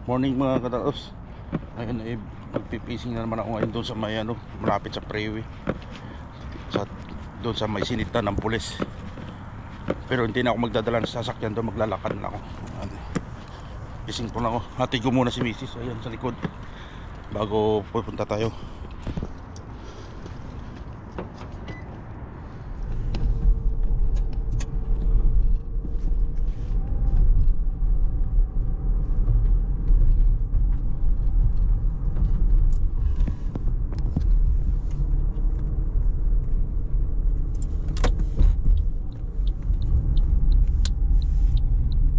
Morning mga kadaos. Ayun eh, magpipising na naman ako ngayon doon sa may malapit sa freeway. Doon sa may sinita ng pulis. Pero hindi na ako magdadala ng sasakyan doon, maglalakad na ako. Pising po lang ako. Hatid ko muna si Mrs. Ayan sa likod bago pupunta tayo.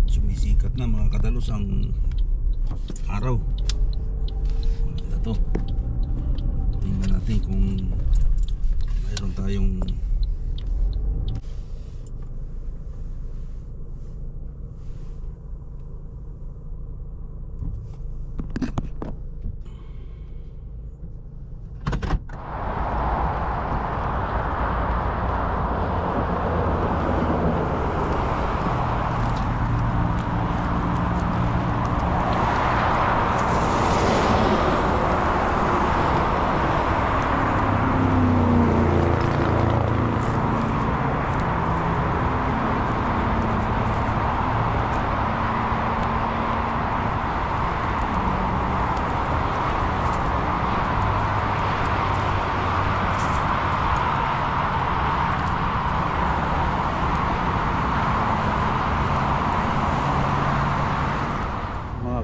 Sumisikat na mga kadalos ang araw. Maganda to. Tingnan natin kung mayroon tayong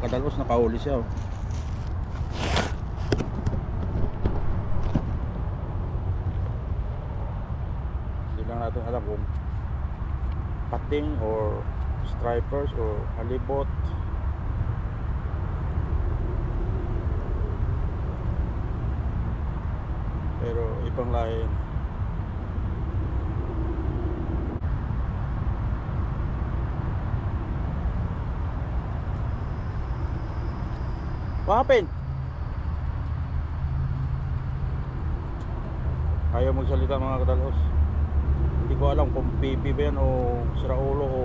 kadalos nakahuli siya oh. Hindi lang natin alam kung pating or stripers or halibot. Pero ibang lahi. What happened? Ayaw magsalita mga kadalos. Hindi ko alam kung pipi ba yan o siraulo o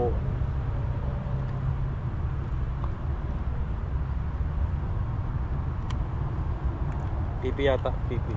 pipi yata, pipi.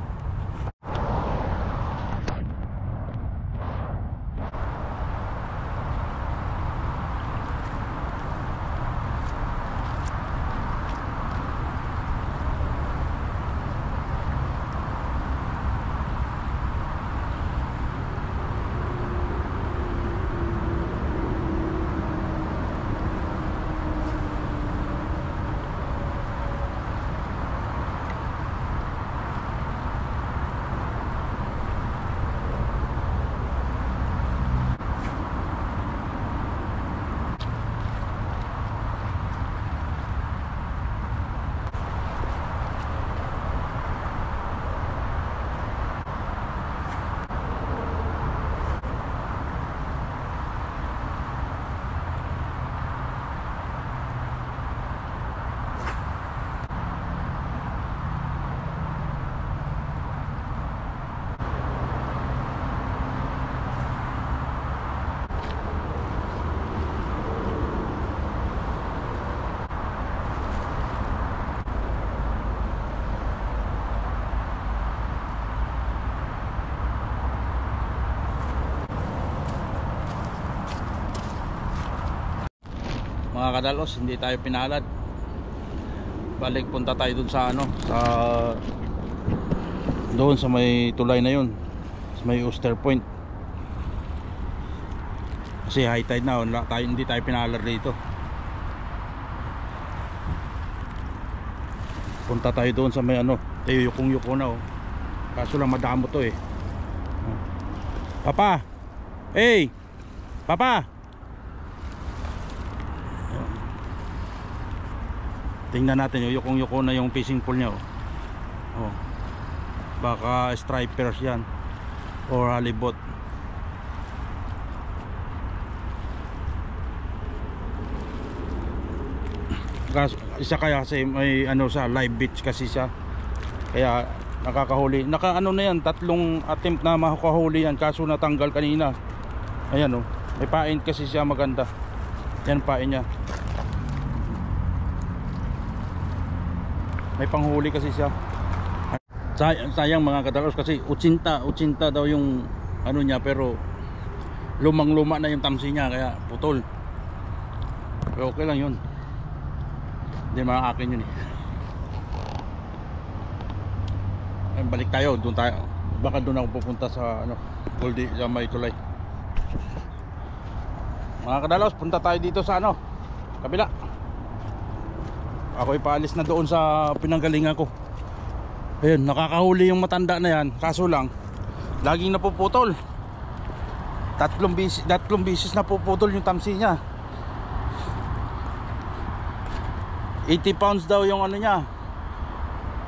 Mga kadalos, hindi tayo pinalad. Balik punta tayo dun sa doon sa may tulay na yun, sa may Ooster Point. Kasi high tide na, hindi tayo pinalad dito. Punta tayo doon sa may tayo yukong-yuko na oh. Kaso lang madamo to eh. Papa! Hey! Papa! Tingnan natin yung yukong-yuko na yung fishing pole nya oh. Baka stripers yan or halibot. Isa kaya kasi may sa live beach kasi siya. Kaya nakakahuli. Na yan, 3 attempt na makahuli yan, kaso natanggal kanina. Ayan oh. May pain kasi siya maganda. Yan pain niya. May panghuli kasi siya. Sayang mga kadalos kasi 80 daw yung ano niya, pero lumang luma na yung tamsi niya kaya putol. Pero okay lang yun, hindi mga akin yun eh. Ay, balik tayo, doon tayo. Baka doon ako pupunta sa ano, Goldie, sa may tulay. Mga kadalos, punta tayo dito sa ano, kabila. Ako ipaalis na doon sa pinanggalingan ko. Ayun, nakakahuli yung matanda na yan. Kaso lang, laging napuputol. Tatlong bisis napuputol yung tamsi niya. 80 pounds daw yung ano niya,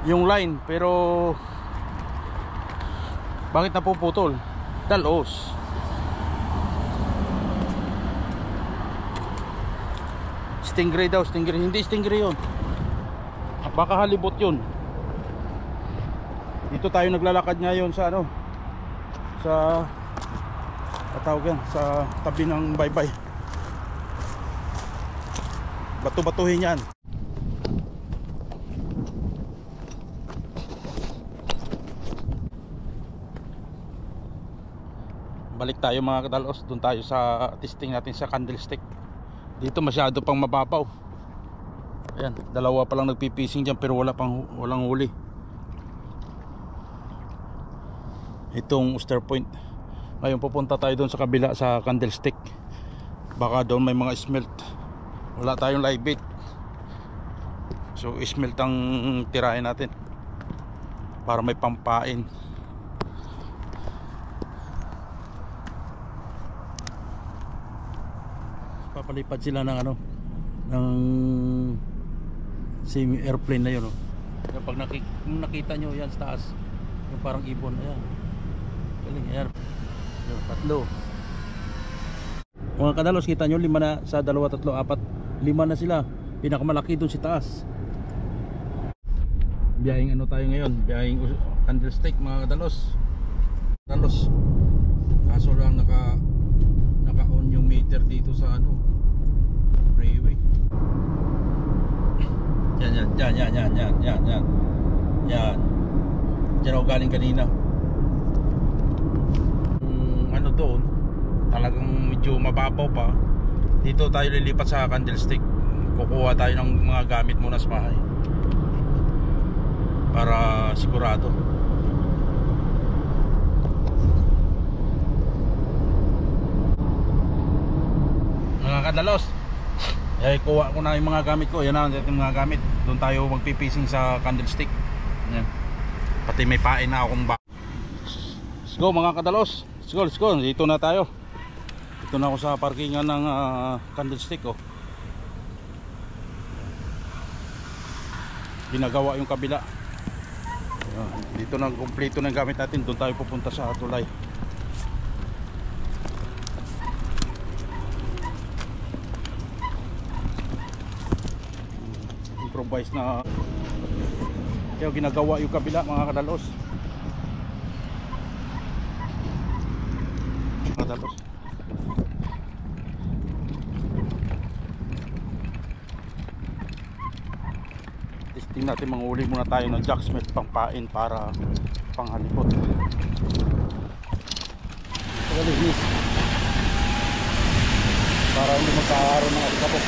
yung line. Pero bakit napuputol? Dalos. Stingray daw, stingray. Hindi stingray yun, baka halibut yun. Dito tayo naglalakad ngayon sa ano, sa tawag yan, sa tabi ng baybay. Bato-batuhin yan. Balik tayo mga kadalos, doon tayo sa testing natin sa candlestick. Dito masyado pang mababaw. Ayan, dalawa pa lang nagpipising dyan pero walang huli. Itong Oyster Point. Ngayon pupunta tayo doon sa kabila sa candlestick. Baka doon may mga smelt. Wala tayong live bait, so smelt ang tirahin natin para may pampain. Papalipad sila ng ano, ng semi airplane na yun, oh. Yung pag nakita nyo yan sa taas, yung parang ibon. Ayan, galing, ayan. Yung tatlo. Mga kadalos, kita nyo, 5 na sa 2, 3, 4, 5 na sila. Pinakamalaki dun si taas. Biyahing ano tayo ngayon, biyahing candlestick mga kadalos. Kaso lang naka-on yung meter dito sa ano, freeway. Yan. Diyan ako galing kanina. Ano doon, talagang medyo mababaw pa. Dito tayo lilipat sa candlestick. Kukuha tayo ng mga gamit muna sa bahay para sigurado. Mga kadalos, kuha ko na yung mga gamit ko. Yan na yung mga gamit. Doon tayo magpipising sa candlestick. Yan. Pati may pain na akong Let's go mga kadalos. Let's go. Dito na tayo. Dito na ako sa parkingan ng candlestick, oh. Ginagawa yung kabila. Dito na kumpleto ng gamit natin. Doon tayo pupunta sa tulay. Improvise na. Kaya ginagawa yung kabila mga kadalos. Testing natin, manghuli muna tayo ng jacksmith pangpain para panghalipot. Tagalinis para hindi magkakaroon ng alikabok.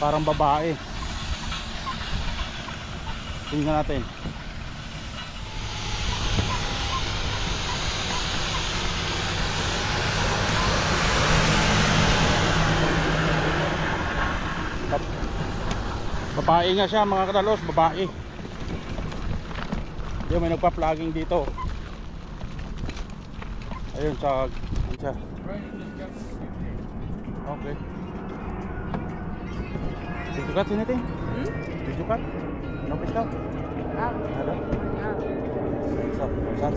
Parang babae. Tingnan natin. Babae nga siya mga kadalos, babae. Yung may nagpa-plugging dito. Ayun sa okay. Did you catch anything? Did you catch? No fish now? Hello? Saan?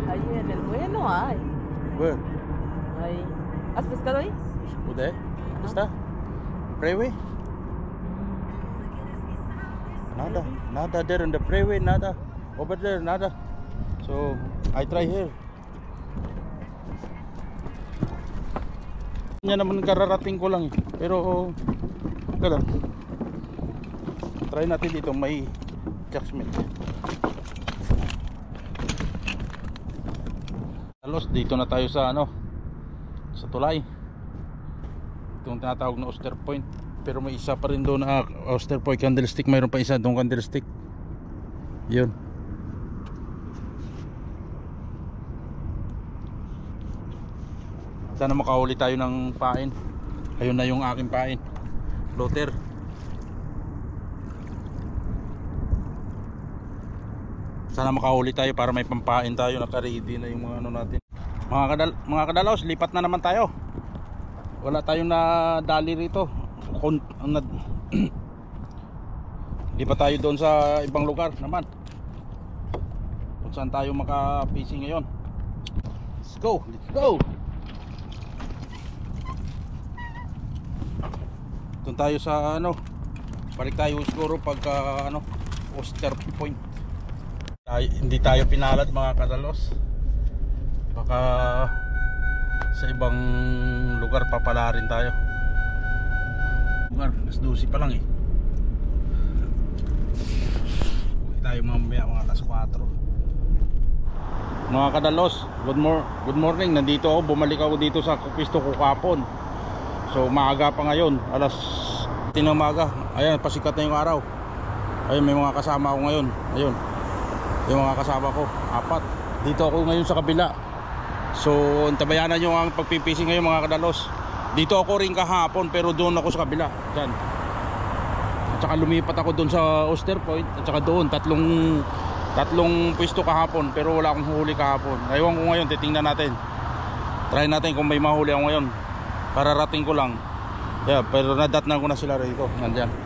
Ahí en el bueno hay. Where? Ahí. ¿Has pescado ahí? Ude? ¿Está? Freeway? Nada there on the freeway, nada. Over there, nada. So, I try here. Yan naman kararating ko lang eh. Pero teka lang. Try natin dito, may jacksmith. Halos dito na tayo sa ano, sa tulay. Itong tinatawag na Oster Point. Pero may isa pa rin doon na Oster Point candlestick. Mayroon pa isa doon candlestick. Yun. Sana makahuli tayo ng pain. Ayun na yung aking pain, floater. Sana makahuli tayo para may pampain tayo. Naka-ready na yung mga ano natin. Mga kadalaws, lipat na naman tayo. Wala tayong nadali rito. Lipat tayo doon sa ibang lugar naman. Kung saan tayo maka-fishing ngayon. Let's go, let's go. Doon tayo sa ano, balik tayo siguro pagka ano, Oster Point. Hindi tayo pinalad mga kadalos. Baka sa ibang lugar papala rin tayo. Lugar, alas 12 pa lang eh. Uwi tayo mamaya mga alas 4. Mga kadalos, good morning. Nandito ako, bumalik ako dito sa Pisto ko kapon. So maaga pa ngayon, alas 10 ng umaga. Ayan, pasikat na yung araw. Ayun, may mga kasama ako ngayon. Ayun, yung mga kasama ko, 4. Dito ako ngayon sa kabila. So tabayanan nyo ang pagpipising ngayon mga kadalos. Dito ako rin kahapon pero doon ako sa kabila. Diyan. At saka lumipat ako doon sa Oster Point. At saka doon, tatlong pwesto kahapon. Pero wala akong huli kahapon. Ngayon ko ngayon, titingnan natin. Try natin kung may mahuli ako ngayon. Pararating ko lang. Yeah, pero nadatnan ko na sila rito. Nandiyan.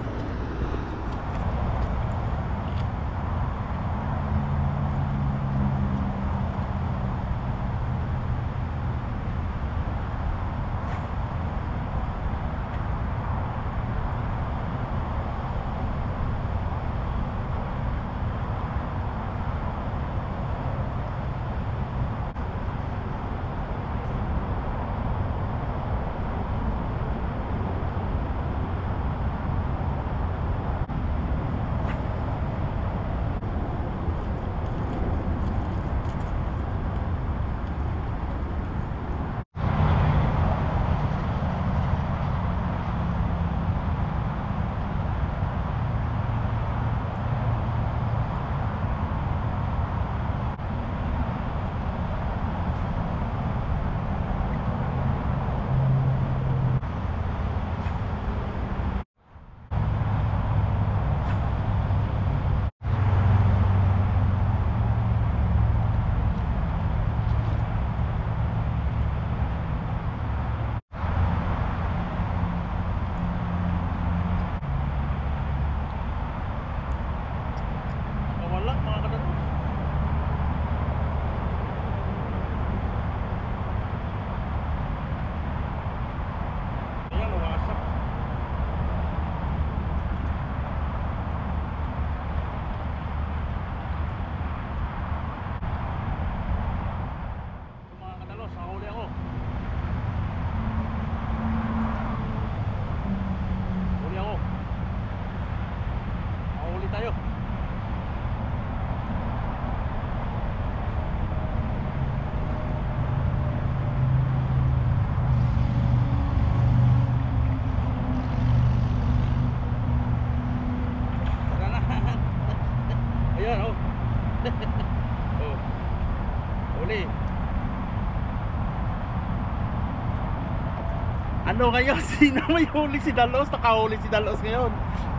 Ano ngayon? Sino may huli? Si Dalos? Nakahuli si Dalos ngayon?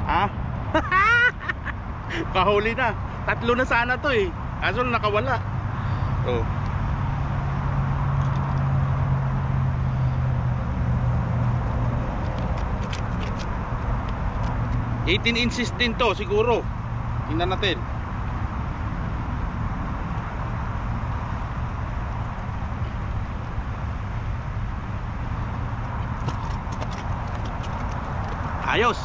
Ha? Kahuli na. 3 na sana to eh. Kaso nakawala. Oh. 18 inches din to siguro. Tingnan natin. Ayos.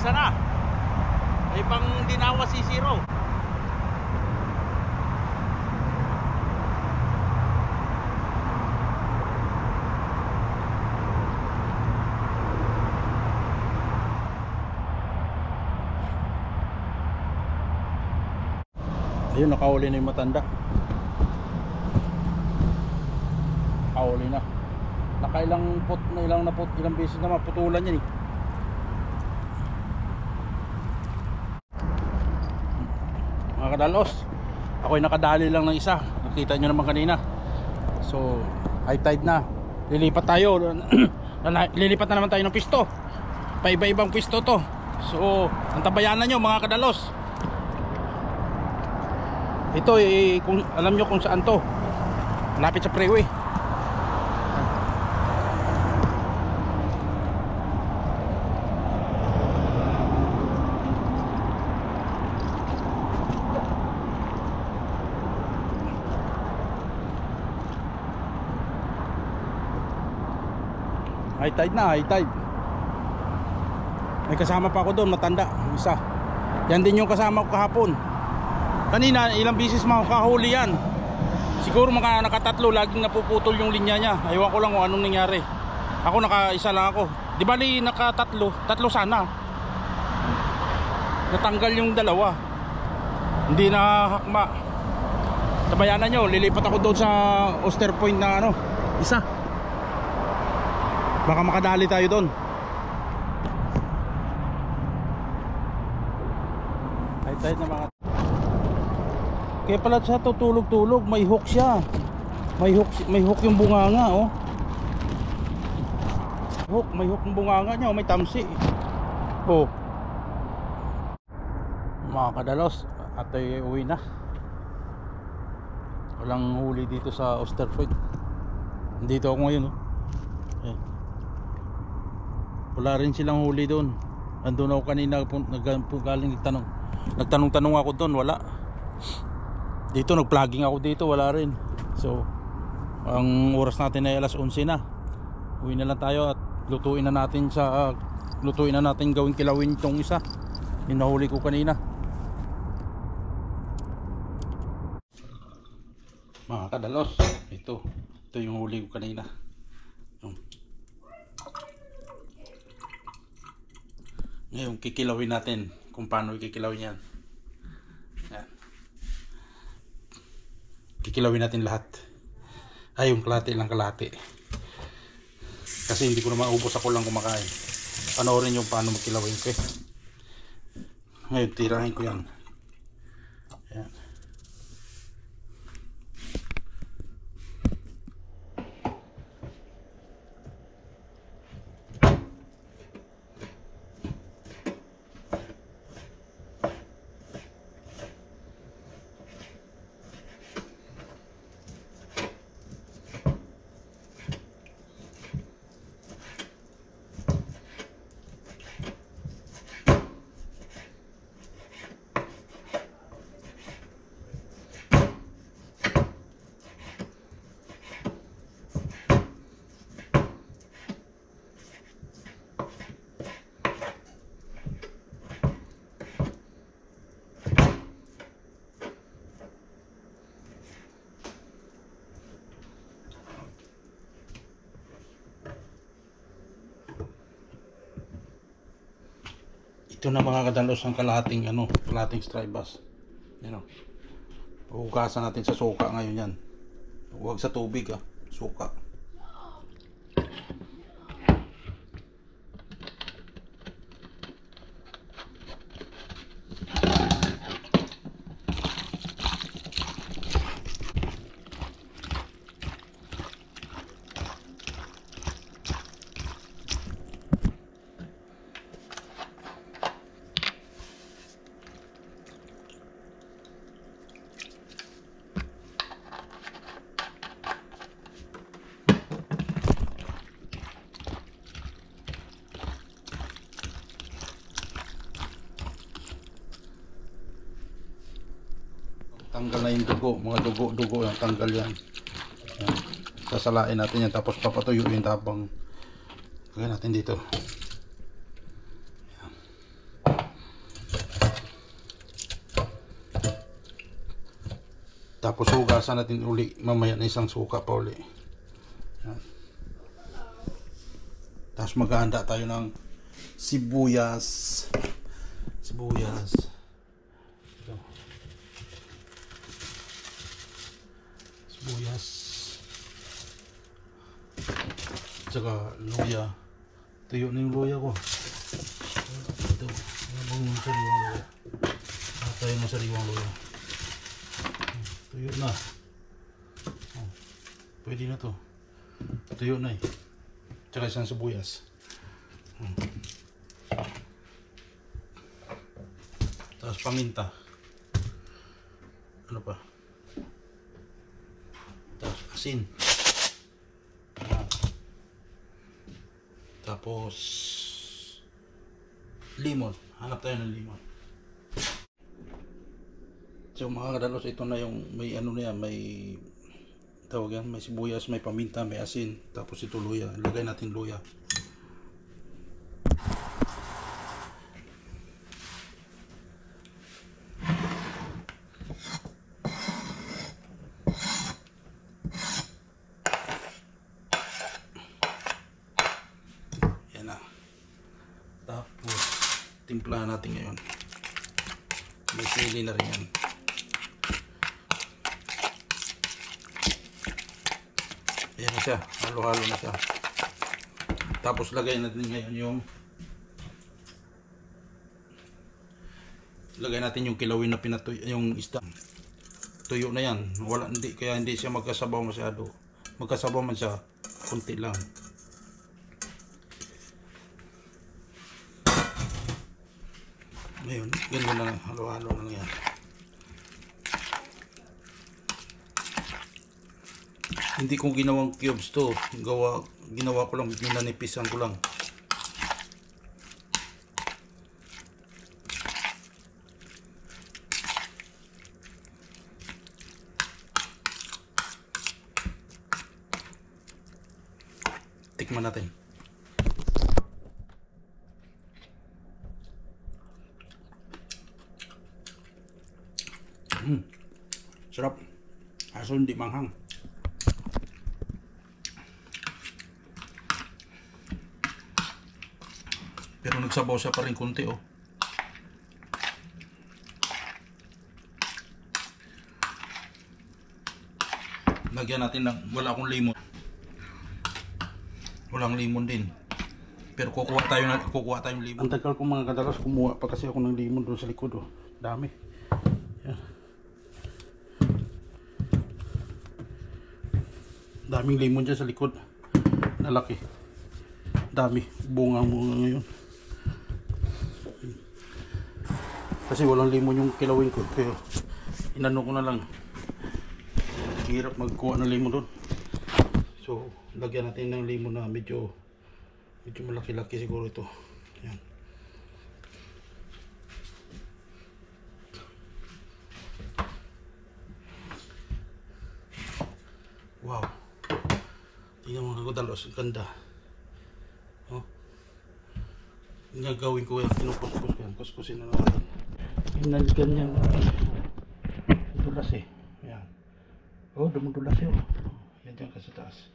isa na. May pang dinawa si Zero. Ayun, nakahuli na yung matanda. Nakahuli na. Ilang beses na maputulan yan eh. Mga kadalos, ako'y nakadali lang ng isa. Nakita nyo naman kanina. So, high tide na. Lilipat tayo. Lilipat na naman tayo ng pisto. Paiba-ibang pisto to. So, antabayanan nyo mga kadalos. Ito kung alam nyo kung saan to, malapit sa freeway. High tide na, high tide. May kasama pa ako doon, matanda, isa. Yan din yung kasama ko kahapon. Kanina, ilang bisis makahuli yan. Siguro mga nakatatlo, laging napuputol yung linya niya. Ayaw ko lang kung anong nangyari. Ako nakaisa lang ako. Di bali nakatatlo, tatlo sana. Natanggal yung dalawa. Hindi na hakma. Tabayanan nyo, lilipat ako doon sa Oster Point na ano, isa. Baka makadali tayo doon. Kahit na mga. Kaya pala sa tutulog-tulog, may hook siya. May hook yung bunganga, oh. May hook yung bunganga niya, oh, may tamsi. Oh. Mga kadalos, ato'y uwi na. Walang huli dito sa Osterpoint. Dito ako ngayon, oh. Ayan. Wala rin silang huli doon. Andun ako kanina galing nagtanong ako doon, wala. Dito nag-vlogging ako dito, wala rin. So ang oras natin ay alas 11 na. Uwi na lang tayo at lutuin na natin gawing kilawin itong isa. Yung nahuli ko kanina. Mga kadalos, ito yung huli ko kanina. Ngayon kikilawin natin kung paano kikilawin yan. Yan. Kikilawin natin lahat. Ay, yung kalahati lang kalahati. Kasi hindi ko na maubos, ako lang kumakain. Panoorin yung paano magkilawin ko eh. Ngayon tirahin ko yan. Yan. Ito na mga kadalos ang kalahating striped bass. Yan o. Hugasan natin sa suka ngayon yan. Huwag sa tubig suka. Tanggal na yung dugo, mga dugo yung tanggal yan. Yan. Sasalain natin yan, tapos papatuyuin tapang gawin natin dito. Yan. Tapos hugasan natin uli mamaya na isang suka pa uli. Yan. Tapos maghahanda tayo ng sibuyas. Sibuyas. Ito. Sibuyas. Tsaka luya. Tuyo na yung luya ko. Ito. Nabang yung sariwang luya. Tayo ng sariwang luya. Tuyo na. Oh, pwede na to. Tuyo na eh. Tsaka isang sibuyas. Tapos paminta. Ano pa? Tapos asin. Tapos limon. Hanap tayo ng limon. So mga kadalos, ito na yung may ano na yan, may tawag yan, may sibuyas, may paminta, may asin, tapos ito luya. Ilagay natin luya. Yan na. Tapos timplahan natin ngayon. May sili na rin yan. Ayan na siya, halo-halo na siya. Tapos lagay natin ngayon yung kilawin na pinatuyo, yung isda. Tuyo na yan. Wala, kaya hindi siya magkasabaw masyado. Magkasabaw man siya, kunti lang. Ngayon, ganyan na lang, halo-halo na lang yan. Hindi ko ginawang cubes to. Ginawa ko lang, minanipisan ko lang. Tikman natin. Sarap. Aso hindi manghang. Pero nagsabaw siya pa rin konti oh. Lagyan natin ng, wala akong limon. Walang limon din. Pero kukuha tayong limon. Ang tagal ko mga kadalas, kumuha pa kasi ako ng limon doon sa likod oh. Dami. Yan. Daming limon dyan sa likod. Nalaki. Dami. Bunga ngayon. Kasi walang limon yung kilawin ko. Kaya inano ko na lang. Hirap magkuha ng limon doon. So, lagyan natin ng limon na medyo malaki-laki siguro ito. Yan. Wow. Tingnan mo ako dalos. Ganda. Oh. Yung gagawin ko yan. Kinukuskus ko yan. Kuskusin na natin. Hinalgan yan. Dulas eh. Yan. Oh, dumudulas yun. Yan dyan kasi taas.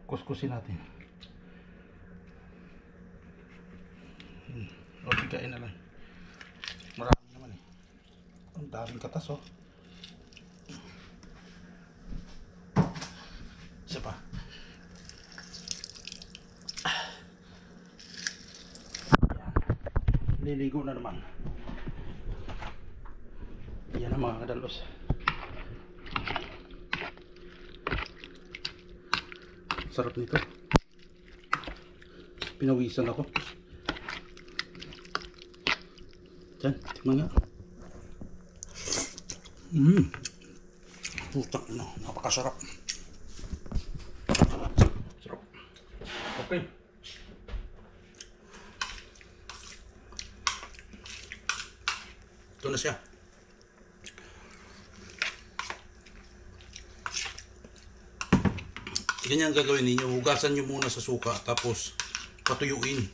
Kuskusin natin. O, tigain na lang. Marami naman eh. Ang daming katas oh. Isa pa. Liligo na naman. Yan ang mga kadalos. Sarap nito. Pinawisan ako. Diyan, tingnan nga. Putang ina, napakasarap. Sarap. Okay. Ito na siya. Ganyan gagawin ninyo. Hugasan nyo muna sa suka. Tapos patuyuin.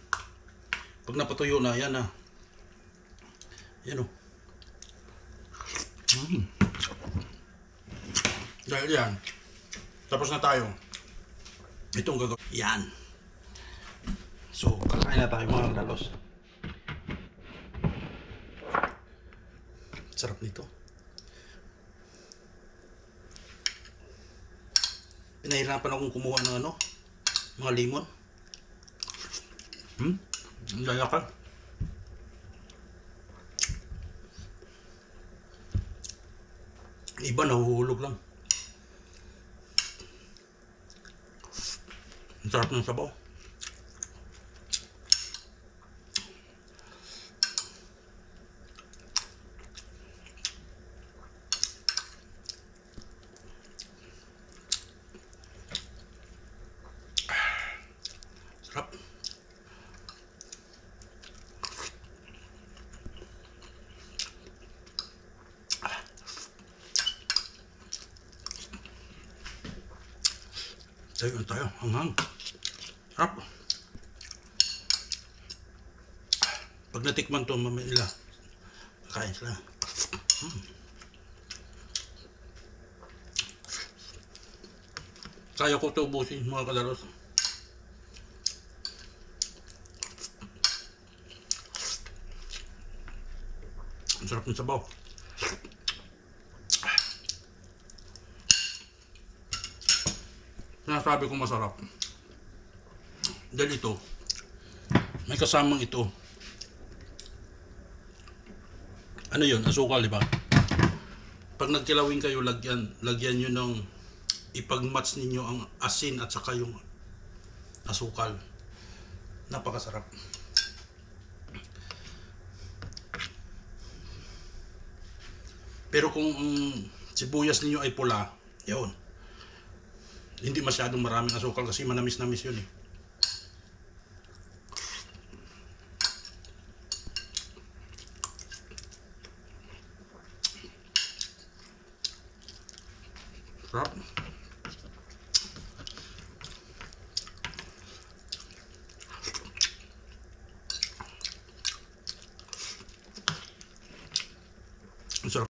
Pag napatuyo na, yan na. Yan o. Dahil yan, tapos na tayo. Itong gagawin. Yan. So, kakain na tayo mga dalos. Sarap nito. Pinahirapan akong kumuha ng ano, mga limon. Ang lalakad. Iba nahuhulog lang. Ang sarap ng sabaw. Sarap. Tayo, hanghang. Sarap. Pag natikman to, mamaya kain sila. Kaya ko ito ubusin mga kadalos. Ang sarap ng sabaw. Sinasabi ko masarap. Dahil ito, may kasamang ito. Ano yun? Asukal, di ba? Pag nagkilawin kayo, lagyan nyo ng ipag-match ninyo ang asin at saka yung asukal. Napakasarap. Pero kung sibuyas ninyo ay pula, yun. Hindi masyadong maraming asukal kasi manamis-namis yun eh. Sarap.